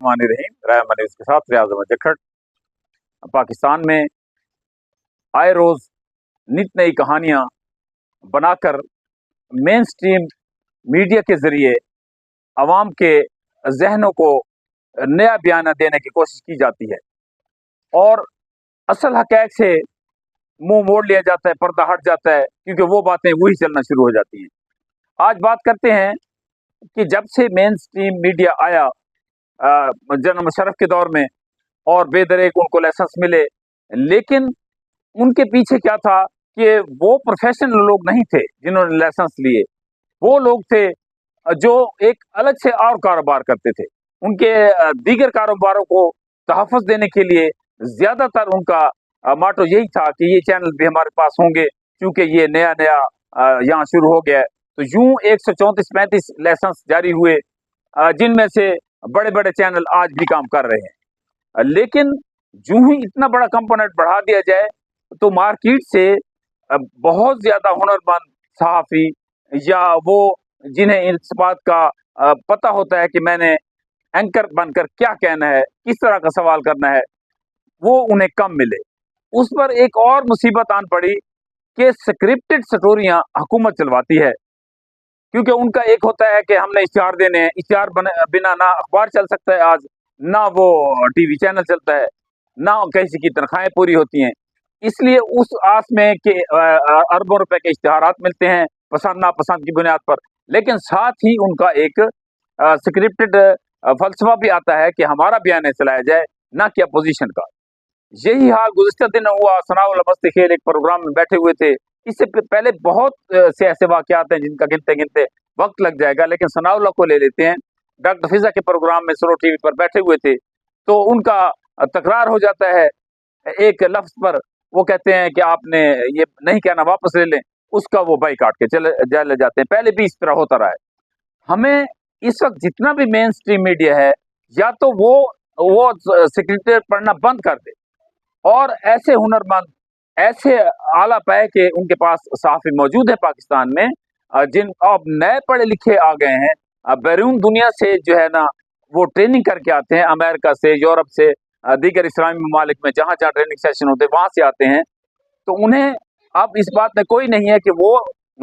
बिस्मिल्लाहिर्रहमानिर्रहीम। रायमा न्यूज़ के साथ रियाज अहमद जखड़। पाकिस्तान में आए रोज़ नित नई कहानियाँ बनाकर मेन स्ट्रीम मीडिया के ज़रिए आवाम के जहनों को नया बयान देने की कोशिश की जाती है और असल हक़ाइक़ से मुंह मोड़ लिया जाता है, पर्दा हट जाता है, क्योंकि वो बातें वही चलना शुरू हो जाती हैं। आज बात करते हैं कि जब से मेन स्ट्रीम मीडिया आया जनरल मुशर्रफ के दौर में और बेदरेक उनको लाइसेंस मिले, लेकिन उनके पीछे क्या था कि वो प्रोफेशनल लोग नहीं थे जिन्होंने लाइसेंस लिए। वो लोग थे जो एक अलग से और कारोबार करते थे। उनके दीगर कारोबारों को तहफ़्फ़ुज़ देने के लिए ज़्यादातर उनका माटो यही था कि ये चैनल भी हमारे पास होंगे, क्योंकि ये नया नया यहाँ शुरू हो गया है। तो यूं 134-35 लाइसेंस जारी हुए, जिनमें से बड़े बड़े चैनल आज भी काम कर रहे हैं। लेकिन यूं ही इतना बड़ा कंपोनेंट बढ़ा दिया जाए तो मार्केट से बहुत ज़्यादा हुनरमंद सहाफ़ी या वो जिन्हें इस बात का पता होता है कि मैंने एंकर बनकर क्या कहना है, किस तरह का सवाल करना है, वो उन्हें कम मिले। उस पर एक और मुसीबत आन पड़ी कि स्क्रिप्टेड स्टोरियां हुकूमत चलवाती है, क्योंकि उनका एक होता है कि हमने इश्तिहार देने हैं। इश्तिहार बिना ना अखबार चल सकता है आज, ना वो टीवी चैनल चलता है, ना किसी की तनख्वाहें पूरी होती हैं। इसलिए उस आस में कि अरबों रुपए के इश्तिहारात मिलते हैं पसंद नापसंद की बुनियाद पर, लेकिन साथ ही उनका एक स्क्रिप्टेड फलसफा भी आता है कि हमारा बयान चलाया जाए, ना कि अपोजिशन का। यही हाल गुज़िश्ता दिन हुआ। सनाउल मस्त खेल एक प्रोग्राम में बैठे हुए थे। इससे पहले बहुत से ऐसे वाक़यात हैं जिनका गिनते गिनते वक्त लग जाएगा, लेकिन सनाउल्लाह को ले लेते हैं। डॉक्टर फिज़ा के प्रोग्राम में स्लो टीवी पर बैठे हुए थे, तो उनका तकरार हो जाता है एक लफ्ज़ पर। वो कहते हैं कि आपने ये नहीं कहना, वापस ले लें। उसका वो बाइकाट के चले जाते हैं। पहले भी इस तरह होता रहा है। हमें इस वक्त जितना भी मेन स्ट्रीम मीडिया है, या तो वो स्क्रिप्टेड पढ़ना बंद कर दे और ऐसे हुनरमंद, ऐसे आला पाए के उनके पास सहाफ़ी मौजूद है पाकिस्तान में, जिन अब नए पढ़े लिखे आ गए हैं, बैरून दुनिया से जो है ना वो ट्रेनिंग करके आते हैं, अमेरिका से, यूरोप से, दीगर इस्लामी ममालिक में जहाँ जहाँ ट्रेनिंग सेशन होते हैं वहाँ से आते हैं। तो उन्हें अब इस बात में कोई नहीं है कि वो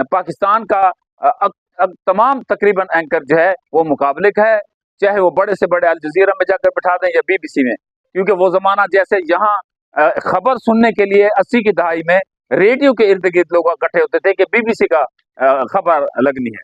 पाकिस्तान का तमाम तकरीबन एंकर जो है वो मुकाबले का है, चाहे वो बड़े से बड़े अल जज़ीरा में जाकर बैठा दें या BBC में। क्योंकि वो ज़माना जैसे यहाँ खबर सुनने के लिए 80 की दहाई में रेडियो के इर्द गिर्द लोग इकट्ठे होते थे कि BBC का खबर लगनी है।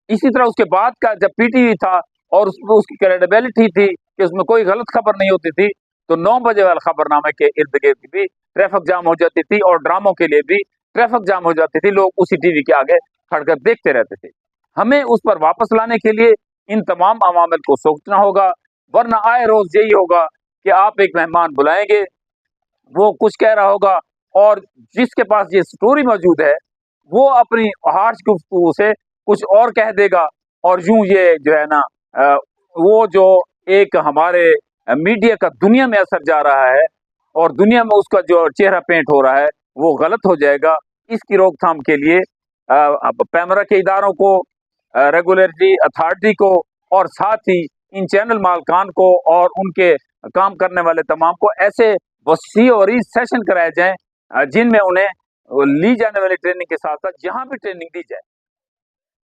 इसी तरह उसके बाद का जब PTV था और उसमें उसकी क्रेडिबिलिटी थी कि उसमें कोई गलत खबर नहीं होती थी, तो 9 बजे वाले खबरनामे के इर्द गिर्द भी ट्रैफिक जाम हो जाती थी और ड्रामों के लिए भी ट्रैफिक जाम हो जाती थी। लोग उसी टीवी के आगे खड़कर देखते रहते थे। हमें उस पर वापस लाने के लिए इन तमाम अवामिल को सोचना होगा, वरना आए रोज यही होगा कि आप एक मेहमान बुलाएंगे, वो कुछ कह रहा होगा और जिसके पास ये स्टोरी मौजूद है वो अपनी हार्श गुफ्तगू से कुछ और कह देगा, और यूं ये जो है ना वो जो एक हमारे मीडिया का दुनिया में असर जा रहा है और दुनिया में उसका जो चेहरा पेंट हो रहा है वो गलत हो जाएगा। इसकी रोकथाम के लिए पैमरा के इदारों को, रेगुलेटरी अथॉरिटी को और साथ ही इन चैनल मालकान को और उनके काम करने वाले तमाम को ऐसे वसी और सेशन कराए जाएं जिनमें उन्हें ली जाने वाली ट्रेनिंग के साथ साथ यहाँ भी ट्रेनिंग दी जाए।